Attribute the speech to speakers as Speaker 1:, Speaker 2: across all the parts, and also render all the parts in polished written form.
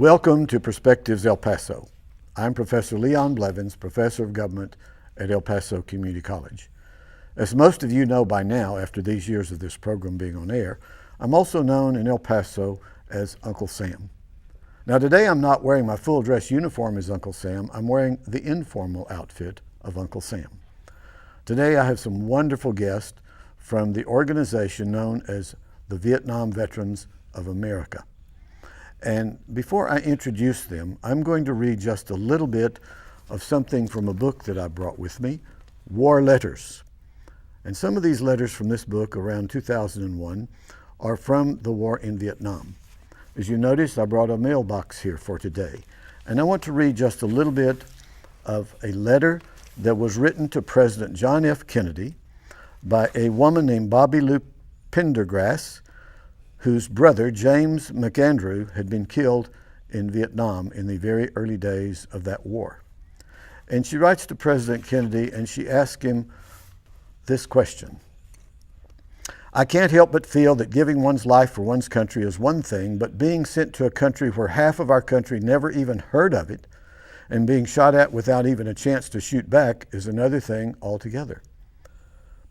Speaker 1: Welcome to Perspectives El Paso. I'm Professor Leon Blevins, Professor of Government at El Paso Community College. As most of you know by now, after these years of this program being on air, I'm also known in El Paso as Uncle Sam. Now today I'm not wearing my full dress uniform as Uncle Sam, I'm wearing the informal outfit of Uncle Sam. Today I have some wonderful guests from the organization known as the Vietnam Veterans of America. And before I introduce them, I'm going to read just a little bit of something from a book that I brought with me, War Letters. And some of these letters from this book around 2001 are from the war in Vietnam. As you notice, I brought a mailbox here for today. And I want to read just a little bit of a letter that was written to President John F. Kennedy by a woman named Bobby Lou Pendergrass, whose brother, James McAndrew, had been killed in Vietnam in the very early days of that war. And she writes to President Kennedy and she asks him this question. I can't help but feel that giving one's life for one's country is one thing, but being sent to a country where half of our country never even heard of it and being shot at without even a chance to shoot back is another thing altogether.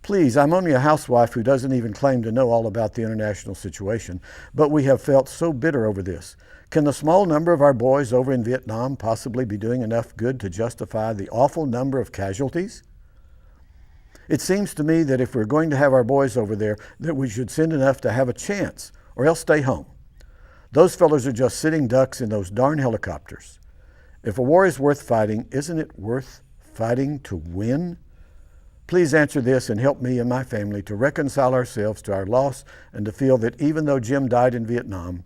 Speaker 1: Please, I'm only a housewife who doesn't even claim to know all about the international situation, but we have felt so bitter over this. Can the small number of our boys over in Vietnam possibly be doing enough good to justify the awful number of casualties? It seems to me that if we're going to have our boys over there, that we should send enough to have a chance, or else stay home. Those fellows are just sitting ducks in those darn helicopters. If a war is worth fighting, isn't it worth fighting to win? Please answer this and help me and my family to reconcile ourselves to our loss and to feel that even though Jim died in Vietnam,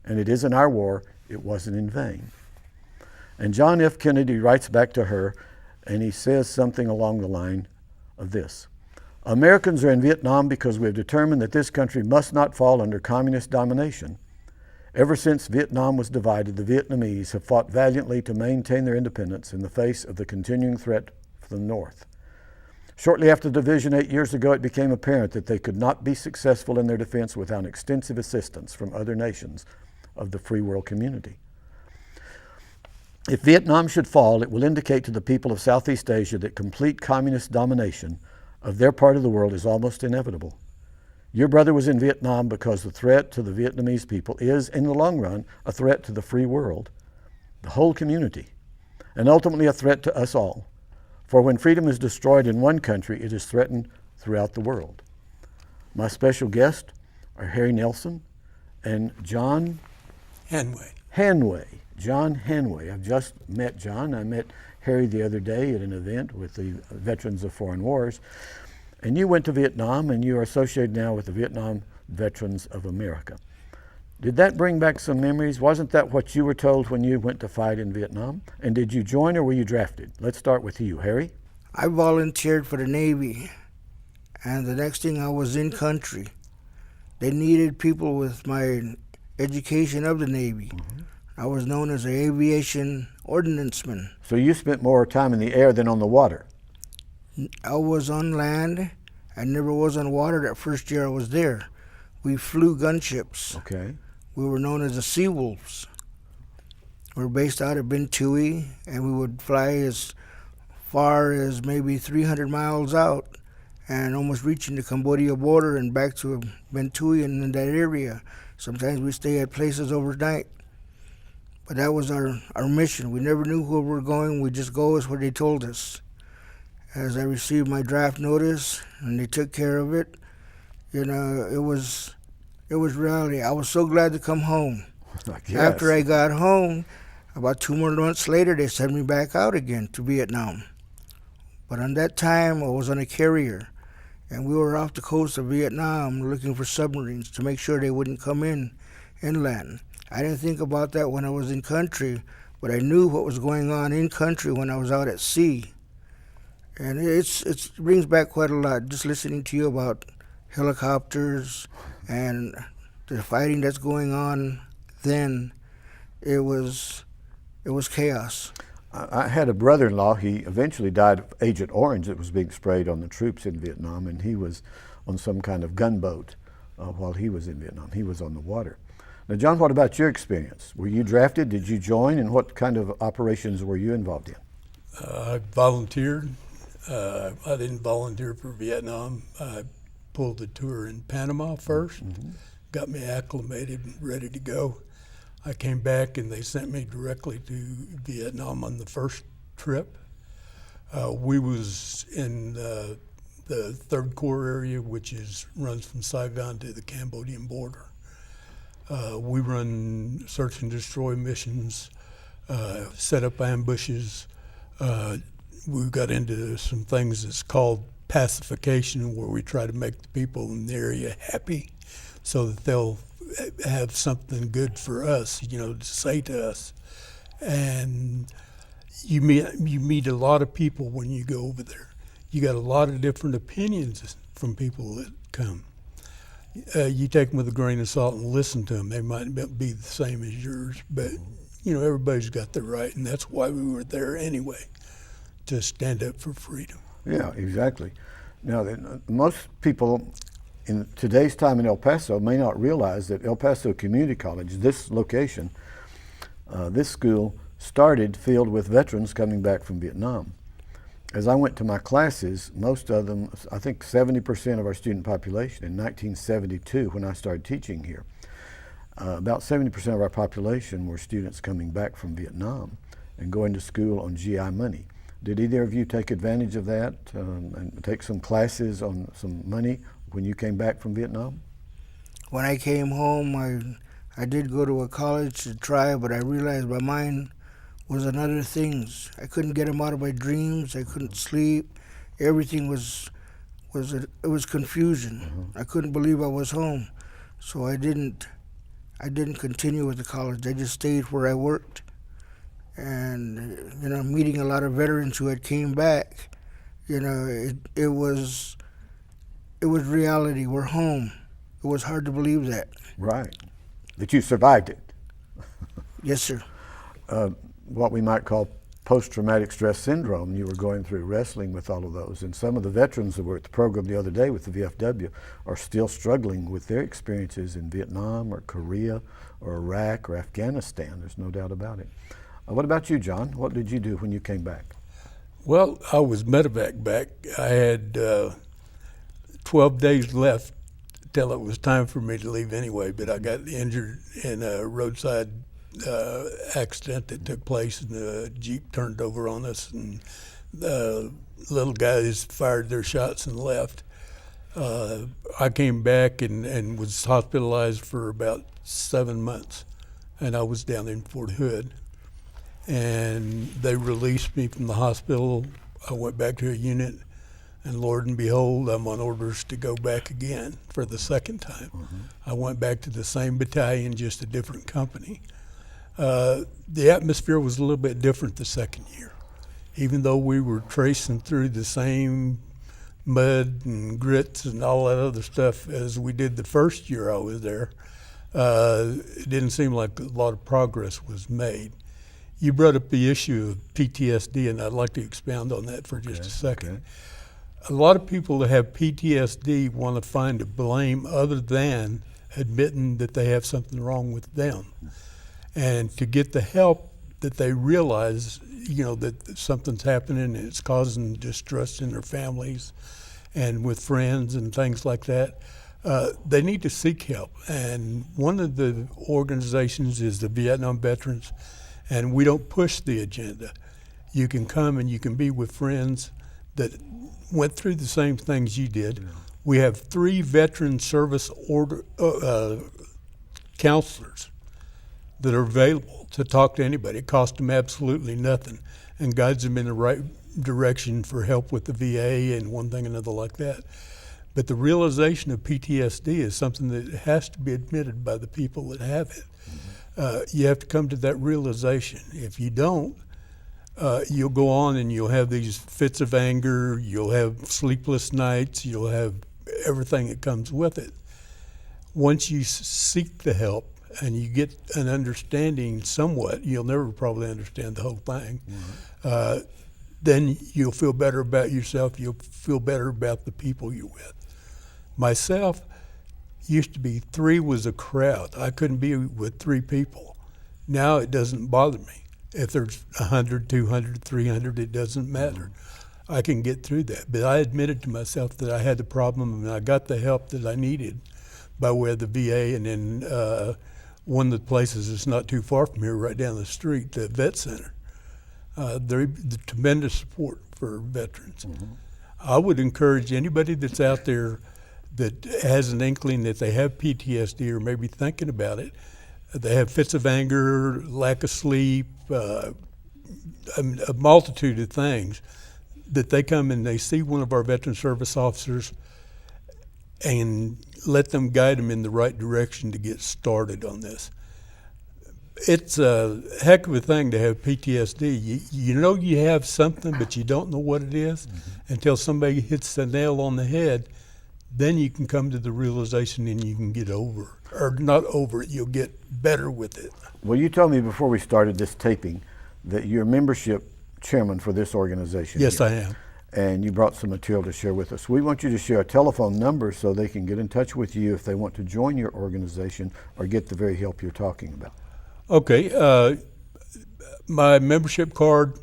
Speaker 1: and it isn't our war, it wasn't in vain. And John F. Kennedy writes back to her, and he says something along the line of this. Americans are in Vietnam because we have determined that this country must not fall under communist domination. Ever since Vietnam was divided, the Vietnamese have fought valiantly to maintain their independence in the face of the continuing threat from the North. Shortly after the division 8 years ago, it became apparent that they could not be successful in their defense without extensive assistance from other nations of the free world community. If Vietnam should fall, it will indicate to the people of Southeast Asia that complete communist domination of their part of the world is almost inevitable. Your brother was in Vietnam because the threat to the Vietnamese people is, in the long run, a threat to the free world, the whole community, and ultimately a threat to us all. For when freedom is destroyed in one country, it is threatened throughout the world. My special guests are Harry Nelson and John Hanway. John Hanway. I've just met John. I met Harry the other day at an event with the Veterans of Foreign Wars. And you went to Vietnam and you are associated now with the Vietnam Veterans of America. Did that bring back some memories? Wasn't that what you were told when you went to fight in Vietnam? And did you join or were you drafted? Let's start with you, Harry.
Speaker 2: I volunteered for the Navy, and the next thing I was in country. They needed people with my education of the Navy. Mm-hmm. I was known as an aviation ordnanceman.
Speaker 1: So you spent more time in the air than on the water?
Speaker 2: I was on land. I never was on water that first year I was there. We flew gunships.
Speaker 1: Okay.
Speaker 2: We were known as the Sea Wolves. We were based out of Ben Thuy, and we would fly as far as maybe 300 miles out and almost reaching the Cambodia border and back to Ben Thuy and in that area. Sometimes we stay at places overnight. But that was our mission. We never knew where we were going. We just go as what they told us. As I received my draft notice and they took care of it, you know, it was reality. I was so glad to come home. After I got home, about 2 more months later, they sent me back out again to Vietnam. But on that time, I was on a carrier, and we were off the coast of Vietnam looking for submarines to make sure they wouldn't come inland. I didn't think about that when I was in country, but I knew what was going on in country when I was out at sea. And it brings back quite a lot, just listening to you about helicopters and the fighting that's going on then. It was chaos.
Speaker 1: I had a brother-in-law. He eventually died of Agent Orange that was being sprayed on the troops in Vietnam, and he was on some kind of gunboat while he was in Vietnam. He was on the water. Now, John, what about your experience? Were you drafted? Did you join? And what kind of operations were you involved in?
Speaker 3: I volunteered. I didn't volunteer for Vietnam. I pulled the tour in Panama first, got me acclimated and ready to go. I came back and they sent me directly to Vietnam on the first trip. We was in the Third Corps area, which runs from Saigon to the Cambodian border. We run search and destroy missions, set up ambushes. We got into some things that's called pacification, where we try to make the people in the area happy so that they'll have something good for us, to say to us. And you meet a lot of people when you go over there. You got a lot of different opinions from people that come. You take them with a grain of salt and listen to them. They might be the same as yours, but everybody's got their right, and that's why we were there anyway, to stand up for freedom.
Speaker 1: Yeah, exactly. Now, most people in today's time in El Paso may not realize that El Paso Community College, this location, this school, started filled with veterans coming back from Vietnam. As I went to my classes, most of them, I think 70% of our student population in 1972, when I started teaching here, about 70% of our population were students coming back from Vietnam and going to school on GI money. Did either of you take advantage of that and take some classes on some money when you came back from Vietnam?
Speaker 2: When I came home, I did go to a college to try, but I realized my mind was on other things. I couldn't get them out of my dreams. I couldn't sleep. Everything was confusion. I couldn't believe I was home, so I didn't continue with the college. I just stayed where I worked, and meeting a lot of veterans who had came back. It was reality. We're home. It was hard to believe that.
Speaker 1: Right, that you survived it.
Speaker 2: Yes, sir.
Speaker 1: What we might call post-traumatic stress syndrome. You were going through, wrestling with all of those. And some of the veterans that were at the program the other day with the VFW are still struggling with their experiences in Vietnam or Korea or Iraq or Afghanistan. There's no doubt about it. What about you, John? What did you do when you came back?
Speaker 3: Well, I was medevac back. I had 12 days left till it was time for me to leave anyway, but I got injured in a roadside accident that took place, and the Jeep turned over on us, and the little guys fired their shots and left. I came back and was hospitalized for about 7 months, and I was down in Fort Hood. And they released me from the hospital. I went back to a unit, and Lord and behold, I'm on orders to go back again for the second time. I went back to the same battalion, just a different company. The atmosphere was a little bit different the second year. Even though we were tracing through the same mud and grits and all that other stuff as we did the first year I was there, it didn't seem like a lot of progress was made. You brought up the issue of PTSD, and I'd like to expound on that for just a second.
Speaker 1: Okay.
Speaker 3: A lot of people that have PTSD want to find a blame other than admitting that they have something wrong with them. And to get the help that they realize, that something's happening and it's causing distress in their families and with friends and things like that, they need to seek help. And one of the organizations is the Vietnam Veterans, and we don't push the agenda. You can come and you can be with friends that went through the same things you did. Yeah. We have 3 veteran service counselors that are available to talk to anybody. It costs them absolutely nothing, and guides them in the right direction for help with the VA and one thing another like that. But the realization of PTSD is something that has to be admitted by the people that have it. You have to come to that realization. If you don't, you'll go on and you'll have these fits of anger, you'll have sleepless nights, you'll have everything that comes with it. Once you seek the help and you get an understanding somewhat, you'll never probably understand the whole thing, then you'll feel better about yourself, you'll feel better about the people you're with. Myself, used to be 3 was a crowd. I couldn't be with 3 people. Now it doesn't bother me. If there's 100, 200, 300, it doesn't matter. I can get through that. But I admitted to myself that I had the problem, and I got the help that I needed by way of the VA, and then one of the places that's not too far from here, right down the street, the Vet Center. They're tremendous support for veterans. I would encourage anybody that's out there that has an inkling that they have PTSD or maybe thinking about it, they have fits of anger, lack of sleep, a multitude of things, that they come and they see one of our veteran service officers and let them guide them in the right direction to get started on this. It's a heck of a thing to have PTSD. You know you have something, but you don't know what it is until somebody hits the nail on the head. Then you can come to the realization and you can get over, or not over it, you'll get better with it.
Speaker 1: Well, you told me before we started this taping that you're membership chairman for this organization.
Speaker 3: Yes,
Speaker 1: here.
Speaker 3: I am.
Speaker 1: And you brought some material to share with us. We want you to share a telephone number so they can get in touch with you if they want to join your organization or get the very help you're talking about.
Speaker 3: Okay, my membership card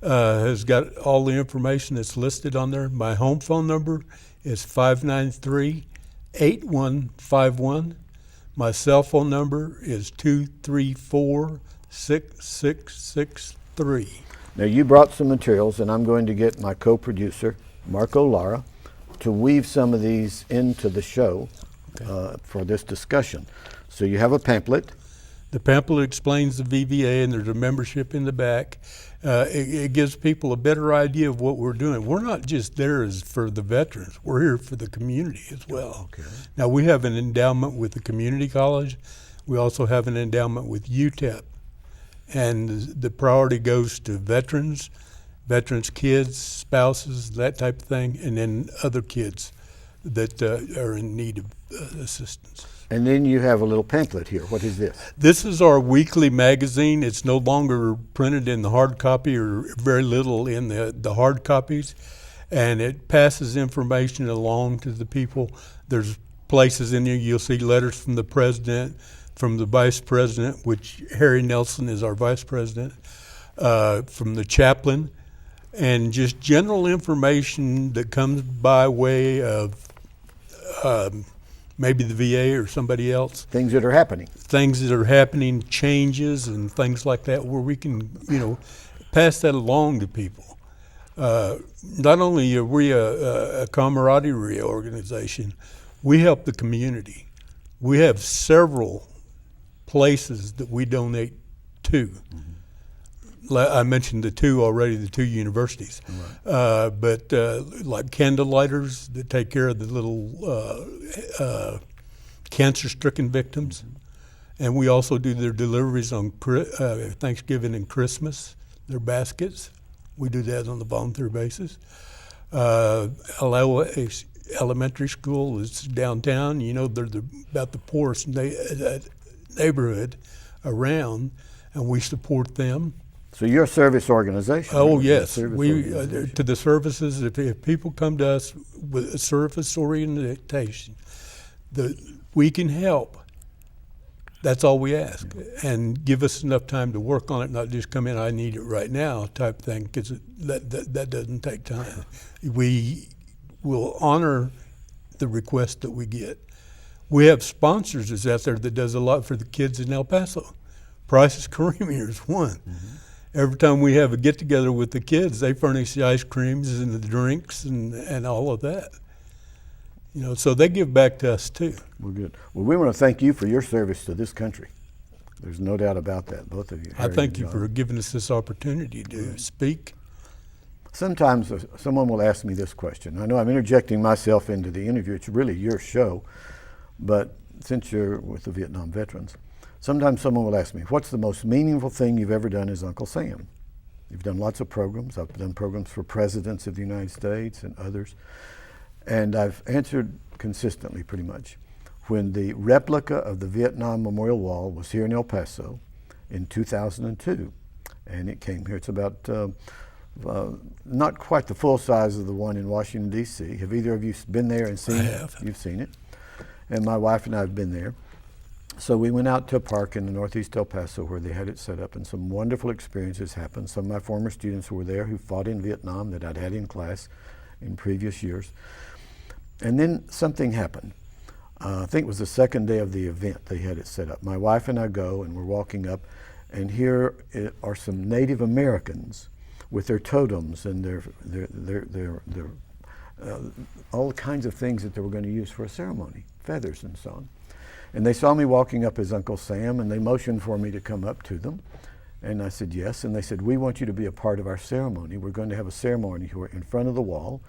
Speaker 3: has got all the information that's listed on there. My home phone number is 593-8151. My cell phone number is 234-6663.
Speaker 1: Now you brought some materials, and I'm going to get my co-producer, Marco Lara, to weave some of these into the show for this discussion. So you have a pamphlet.
Speaker 3: The pamphlet explains the VVA, and there's a membership in the back. It gives people a better idea of what we're doing. We're not just there as for the veterans. We're here for the community as well. Okay. Now, we have an endowment with the community college. We also have an endowment with UTEP. And the priority goes to veterans kids, spouses, that type of thing, and then other kids that are in need of assistance.
Speaker 1: And then you have a little pamphlet here. What is this?
Speaker 3: This is our weekly magazine. It's no longer printed in the hard copy, or very little in the hard copies, and it passes information along to the people. There's places in there you'll see letters from the president, from the vice president, which Harry Nelson is our vice president, from the chaplain, and just general information that comes by way of maybe the VA or somebody else.
Speaker 1: Things that are happening.
Speaker 3: Things that are happening, changes and things like that, where we can, pass that along to people. Not only are we a camaraderie organization, we help the community. We have several places that we donate to. I mentioned the 2 already, the 2 universities. Right. But like candle lighters that take care of the little cancer-stricken victims. And we also do their deliveries on Thanksgiving and Christmas, their baskets. We do that on a volunteer basis. Elementary school is downtown. They're about the poorest neighborhood around, and we support them.
Speaker 1: So you're a service organization.
Speaker 3: Oh, yes. We to the services, if people come to us with a service orientation, we can help. That's all we ask. And give us enough time to work on it, not just come in, I need it right now type thing, because that doesn't take time. We will honor the request that we get. We have sponsors that's out there that does a lot for the kids in El Paso. Price's Creamery is one. Every time we have a get-together with the kids, they furnish the ice creams and the drinks and all of that. So they give back to us too.
Speaker 1: Well, good. Well, we want to thank you for your service to this country. There's no doubt about that, both of you.
Speaker 3: I thank you for giving us this opportunity to speak.
Speaker 1: Sometimes someone will ask me this question. I know I'm interjecting myself into the interview. It's really your show, but since you're with the Vietnam veterans, sometimes someone will ask me, what's the most meaningful thing you've ever done as Uncle Sam? You've done lots of programs. I've done programs for presidents of the United States and others. And I've answered consistently pretty much. When the replica of the Vietnam Memorial Wall was here in El Paso in 2002, and it came here, it's about not quite the full size of the one in Washington, D.C. Have either of you been there and seen it?
Speaker 3: I have.
Speaker 1: You've seen it. and my wife and I have been there. So we went out to a park in the northeast El Paso where they had it set up, and some wonderful experiences happened. Some of my former students who were there who fought in Vietnam that I'd had in class in previous years. And then something happened. I think it was the second day of the event they had it set up. My wife and I go, and we're walking up, and here are some Native Americans with their totems and their all kinds of things that they were going to use for a ceremony, feathers and so on. And they saw me walking up as Uncle Sam, and they motioned for me to come up to them. And I said yes, and they said, we want you to be a part of our ceremony. We're going to have a ceremony here in front of the wall,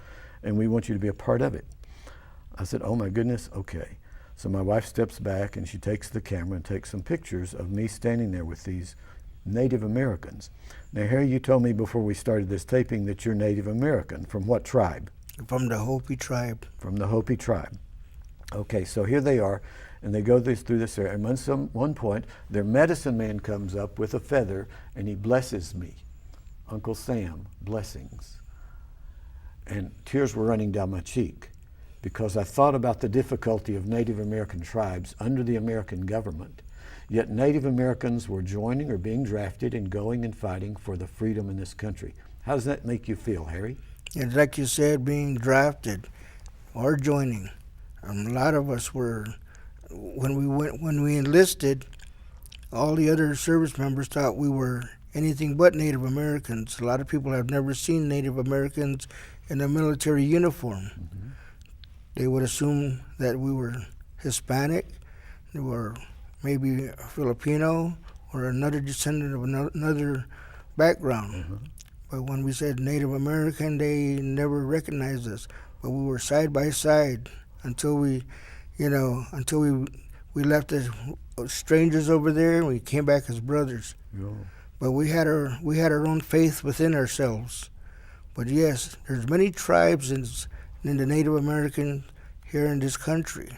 Speaker 1: and we want you to be a part of it. I said, oh my goodness, okay. So my wife steps back, and she takes the camera and takes some pictures of me standing there with these Native Americans. Now, Harry, you told me before we started this taping that you're Native American. From what tribe?
Speaker 2: From the Hopi tribe.
Speaker 1: From the Hopi tribe. Okay, so here they are, and they go through this area. And at one point, their medicine man comes up with a feather, and he blesses me. Uncle Sam, blessings. And tears were running down my cheek because I thought about the difficulty of Native American tribes under the American government. Yet Native Americans were joining or being drafted and going and fighting for the freedom in this country. How does that make you feel, Harry?
Speaker 2: And like you said, being drafted or joining. A lot of us were, when we enlisted, all the other service members thought we were anything but Native Americans. A lot of people have never seen Native Americans in a military uniform. Mm-hmm. They would assume that we were Hispanic, they were maybe Filipino, or another descendant of another background. Mm-hmm. But when we said Native American, they never recognized us. But we were side by side until we left as strangers over there, and we came back as brothers. Yeah. But we had our own faith within ourselves. But yes, there's many tribes in the Native American here in this country.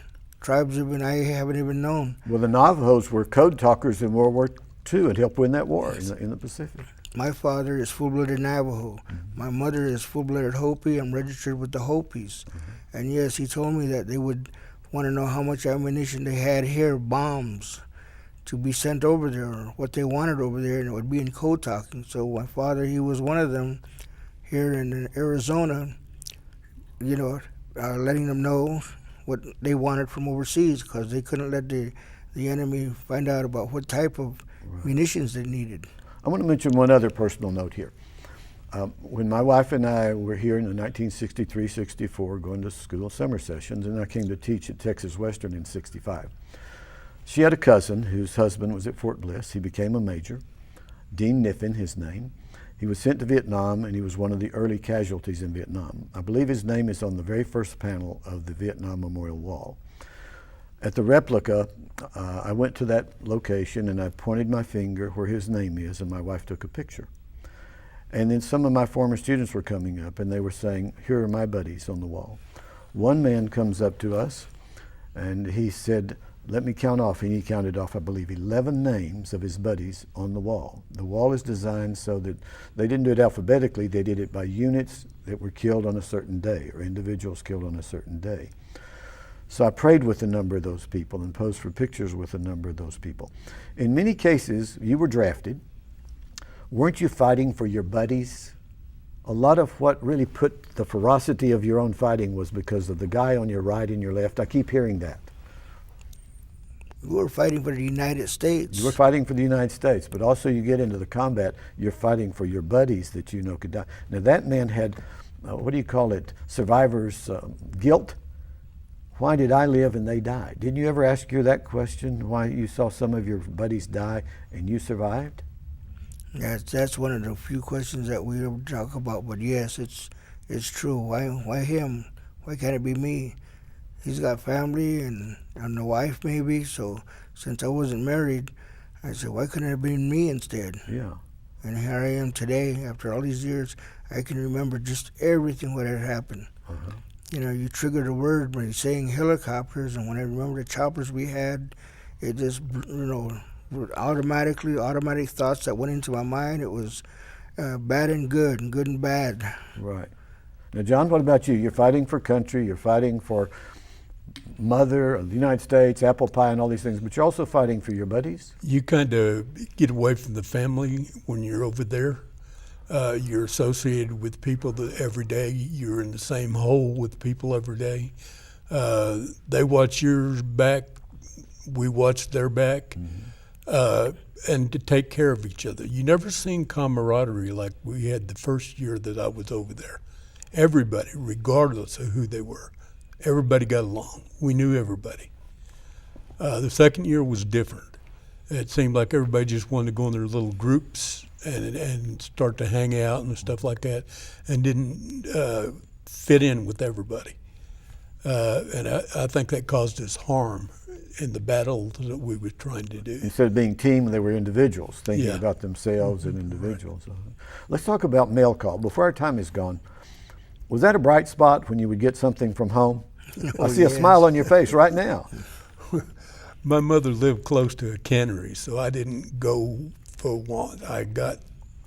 Speaker 2: Tribes I haven't even known.
Speaker 1: Well, the Navajos were code talkers in World War II and helped win that war in the Pacific.
Speaker 2: My father is full-blooded Navajo. Mm-hmm. My mother is full-blooded Hopi. I'm registered with the Hopis. Mm-hmm. And yes, he told me that they would want to know how much ammunition they had here, bombs, to be sent over there, or what they wanted over there, and it would be in code talking. So my father, he was one of them here in Arizona, letting them know what they wanted from overseas, because they couldn't let the enemy find out about what type of munitions they needed.
Speaker 1: I want to mention one other personal note here. When my wife and I were here in the 1963-64, going to school summer sessions, and I came to teach at Texas Western in 65. She had a cousin whose husband was at Fort Bliss. He became a major, Dean Niffin, his name. He was sent to Vietnam, and he was one of the early casualties in Vietnam. I believe his name is on the very first panel of the Vietnam Memorial Wall. At the replica, I went to that location, and I pointed my finger where his name is, and my wife took a picture. And then some of my former students were coming up, and they were saying, here are my buddies on the wall. One man comes up to us, and he said, let me count off, and he counted off, I believe, 11 names of his buddies on the wall. The wall is designed so that they didn't do it alphabetically, they did it by units that were killed on a certain day, or individuals killed on a certain day. So I prayed with a number of those people and posed for pictures with a number of those people. In many cases, you were drafted. Weren't you fighting for your buddies? A lot of what really put the ferocity of your own fighting was because of the guy on your right and your left. I keep hearing that.
Speaker 2: We were fighting for the United States.
Speaker 1: You were fighting for the United States, but also you get into the combat, you're fighting for your buddies that you know could die. Now that man had, survivor's guilt. Why did I live and they died? Didn't you ever ask you that question, why you saw some of your buddies die and you survived?
Speaker 2: Yes, that's one of the few questions that we ever talk about, but yes, it's true. Why him? Why can't it be me? He's got family and a wife maybe, so since I wasn't married, I said, why couldn't it have been me instead?
Speaker 1: Yeah.
Speaker 2: And here I am today, after all these years, I can remember just everything what had happened. Uh-huh. You triggered a word when you're saying helicopters, and when I remember the choppers we had, it just, automatic thoughts that went into my mind. It was bad and good and bad.
Speaker 1: Right. Now, John, what about you? You're fighting for country, you're fighting for mother of the United States, apple pie, and all these things, but you're also fighting for your buddies.
Speaker 3: You kind of get away from the family when you're over there. You're associated with people that every day. You're in the same hole with people every day. They watch your back. We watch their back. And to take care of each other. You never seen camaraderie like we had the first year that I was over there. Everybody, regardless of who they were, everybody got along. We knew everybody. The second year was different. It seemed like everybody just wanted to go in their little groups and start to hang out and stuff like that, and didn't fit in with everybody. And I think that caused us harm in the battle that we were trying to do.
Speaker 1: Instead of being team, they were individuals, thinking
Speaker 3: Yeah.
Speaker 1: about themselves and individuals. Let's talk about mail call. Before our time is gone, was that a bright spot when you would get something from home? I see a smile on your face right now.
Speaker 3: My mother lived close to a cannery, so I didn't go for want. I got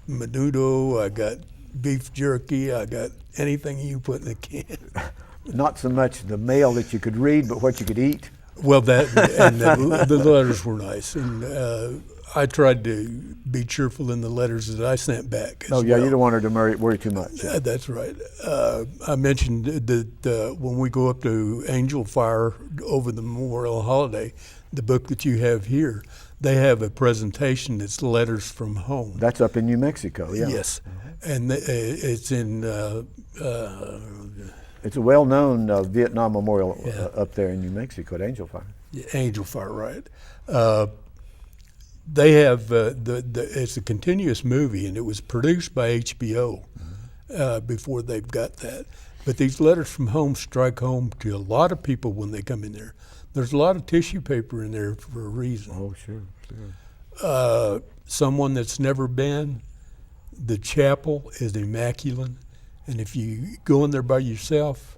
Speaker 3: menudo, I got beef jerky, I got anything you put in a can.
Speaker 1: Not so much the mail that you could read, but what you could eat.
Speaker 3: Well, that and the letters were nice, and I tried to be cheerful in the letters that I sent back. As
Speaker 1: Oh, yeah,
Speaker 3: well.
Speaker 1: you don't want her to worry too much.
Speaker 3: That's right. I mentioned that when we go up to Angel Fire over the Memorial Holiday, the book that you have here, they have a presentation that's letters from home.
Speaker 1: That's up in New Mexico, yeah.
Speaker 3: Yes, and it's in.
Speaker 1: It's a well-known Vietnam memorial up there in New Mexico at Angel Fire.
Speaker 3: Angel Fire, right? They have it's a continuous movie, and it was produced by HBO before they've got that. But these letters from home strike home to a lot of people when they come in there. There's a lot of tissue paper in there for a reason.
Speaker 1: Oh, sure.
Speaker 3: Someone that's never been, the chapel is immaculate. And if you go in there by yourself,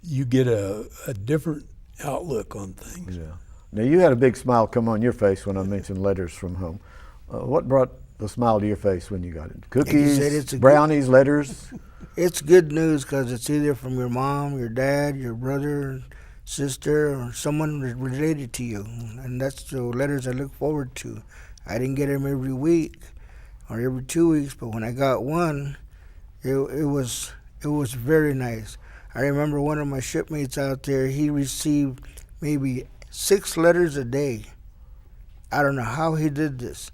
Speaker 3: you get a different outlook on things.
Speaker 1: Yeah. Now, you had a big smile come on your face when I mentioned letters from home. What brought the smile to your face when you got it? Cookies, brownies, letters?
Speaker 2: It's good news because it's either from your mom, your dad, your brother, sister, or someone related to you. And that's the letters I look forward to. I didn't get them every week or every 2 weeks, but when I got one, it was very nice. I remember one of my shipmates out there, he received maybe 6 letters a day. I don't know how he did this.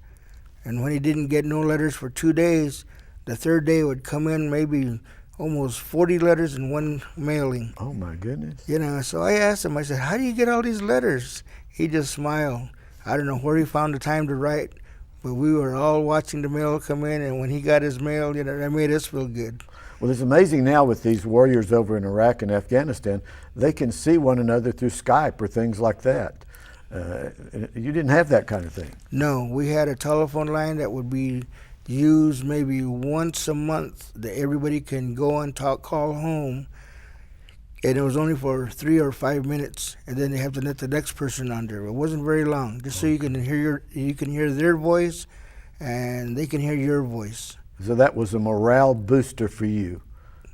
Speaker 2: And when he didn't get no letters for 2 days, the third day would come in maybe almost 40 letters in one mailing.
Speaker 1: Oh, my goodness.
Speaker 2: You know, so I asked him, I said, how do you get all these letters? He just smiled. I don't know where he found the time to write, but we were all watching the mail come in, and when he got his mail, you know, that made us feel good.
Speaker 1: Well, it's amazing now with these warriors over in Iraq and Afghanistan, they can see one another through Skype or things like that. You didn't have that kind of thing.
Speaker 2: No, we had a telephone line that would be used maybe once a month that everybody can go and call home, and it was only for 3 or 5 minutes, and then they have to let the next person on there. It wasn't very long, just so you can hear their voice, and they can hear your voice.
Speaker 1: So that was a morale booster for you,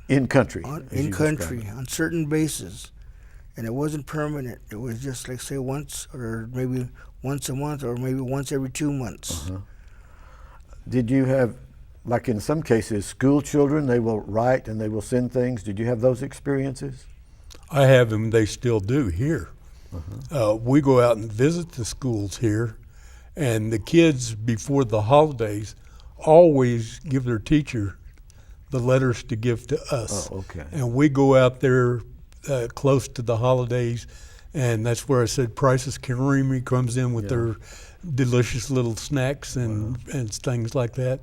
Speaker 1: in country.
Speaker 2: In country, on certain bases, and it wasn't permanent. It was just like say once, or maybe once a month, or maybe once every 2 months.
Speaker 1: Did you have, like in some cases, school children? They will write and they will send things. Did you have those experiences?
Speaker 3: I have them, they still do here. We go out and visit the schools here, and the kids before the holidays always give their teacher the letters to give to us.
Speaker 1: Oh, okay.
Speaker 3: And we go out there close to the holidays, and that's where I said Price's Creamery comes in with their delicious little snacks and things like that.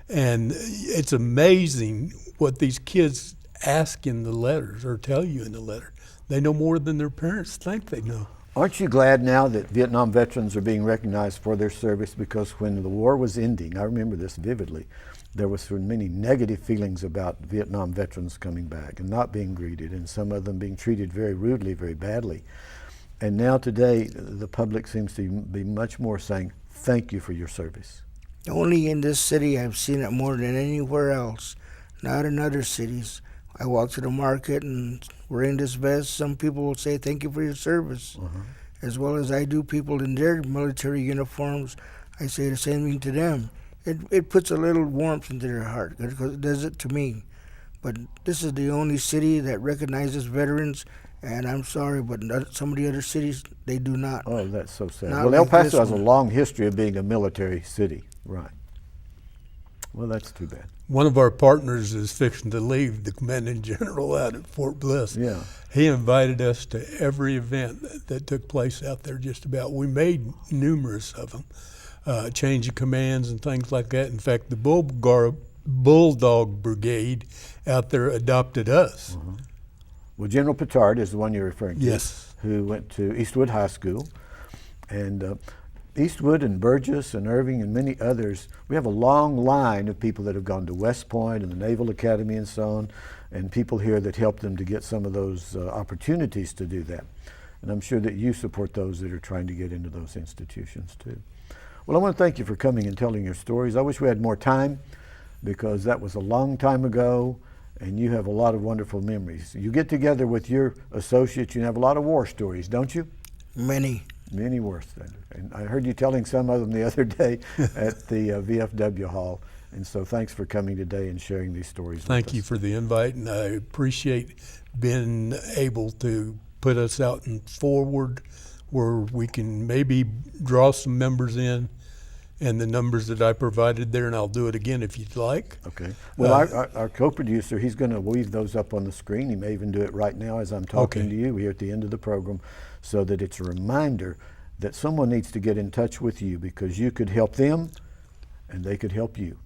Speaker 3: And it's amazing what these kids ask in the letters or tell you in the letter. They know more than their parents think they know.
Speaker 1: Aren't you glad now that Vietnam veterans are being recognized for their service? Because when the war was ending, I remember this vividly, there was many negative feelings about Vietnam veterans coming back and not being greeted, and some of them being treated very rudely, very badly. And now today, the public seems to be much more saying, thank you for your service.
Speaker 2: Only in this city I've seen it more than anywhere else, not in other cities. I walk to the market and wearing this vest, some people will say thank you for your service. As well as I do people in their military uniforms, I say the same thing to them. It puts a little warmth into their heart, because it does it to me. But this is the only city that recognizes veterans, and I'm sorry, but some of the other cities, they do not.
Speaker 1: Oh, that's so sad.
Speaker 2: Not
Speaker 1: Well, El
Speaker 2: like this
Speaker 1: Paso has a
Speaker 2: one.
Speaker 1: long history of being a military city. Right. Well, that's too bad.
Speaker 3: One of our partners is fixing to leave, the commanding general out at Fort Bliss.
Speaker 1: Yeah.
Speaker 3: He invited us to every event that took place out there, just about. We made numerous of them, change of commands and things like that. In fact, the Bulldog Brigade out there adopted us.
Speaker 1: Well, General Petard is the one you're referring to.
Speaker 3: Yes.
Speaker 1: Who went to Eastwood High School. And Eastwood and Burgess and Irving and many others, we have a long line of people that have gone to West Point and the Naval Academy and so on, and people here that helped them to get some of those opportunities to do that. And I'm sure that you support those that are trying to get into those institutions too. Well, I want to thank you for coming and telling your stories. I wish we had more time, because that was a long time ago, and you have a lot of wonderful memories. You get together with your associates, you have a lot of war stories, don't you?
Speaker 2: Many.
Speaker 1: Many worse than. And I heard you telling some of them the other day at the VFW Hall. And so thanks for coming today and sharing these stories with us.
Speaker 3: Thank you for the invite, and I appreciate being able to put us out and forward where we can maybe draw some members in, and the numbers that I provided there, and I'll do it again if you'd like.
Speaker 1: Okay. Well, our co-producer, he's going to weave those up on the screen. He may even do it right now as I'm talking to you here at the end of the program, so that it's a reminder that someone needs to get in touch with you, because you could help them and they could help you.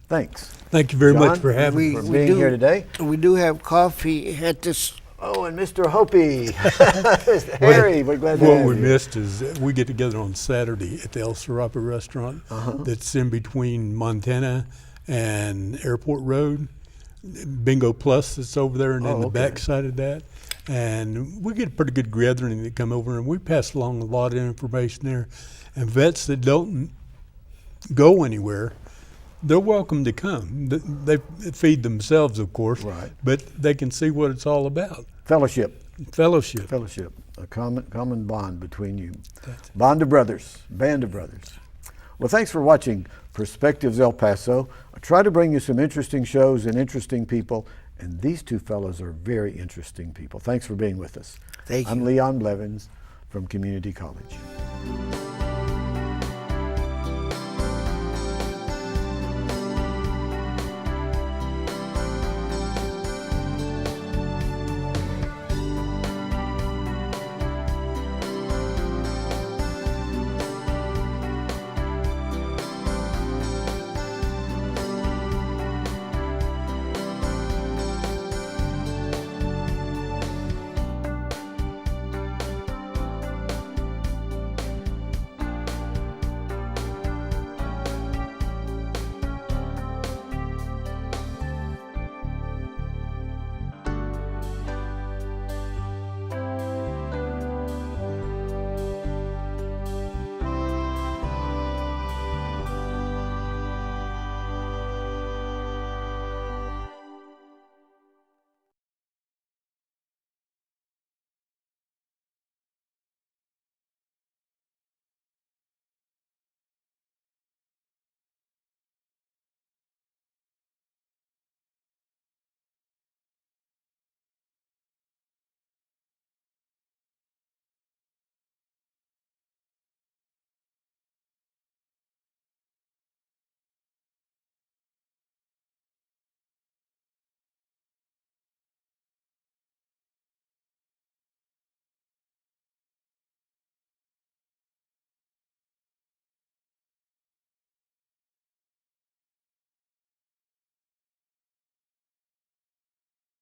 Speaker 1: Thanks.
Speaker 3: Thank you very
Speaker 1: John,
Speaker 3: much for having me.
Speaker 1: for being here today.
Speaker 2: We do have coffee at this.
Speaker 1: Oh, and Mr. Hopi. Harry, we're glad to
Speaker 3: What
Speaker 1: have
Speaker 3: we
Speaker 1: you.
Speaker 3: missed is we get together on Saturday at the El Serape restaurant that's in between Montana and Airport Road. Bingo Plus that's over there, and then the back side of that. And we get a pretty good gathering that come over, and we pass along a lot of information there. And vets that don't go anywhere, they're welcome to come. They feed themselves, of course,
Speaker 1: Right.
Speaker 3: but they can see what it's all about.
Speaker 1: Fellowship.
Speaker 3: Fellowship.
Speaker 1: Fellowship. A common bond between you. Bond of brothers. Band of brothers. Well, thanks for watching Perspectives El Paso. I try to bring you some interesting shows and interesting people, and these two fellows are very interesting people. Thanks for being with us.
Speaker 2: Thank you.
Speaker 1: I'm Leon Blevins from Community College.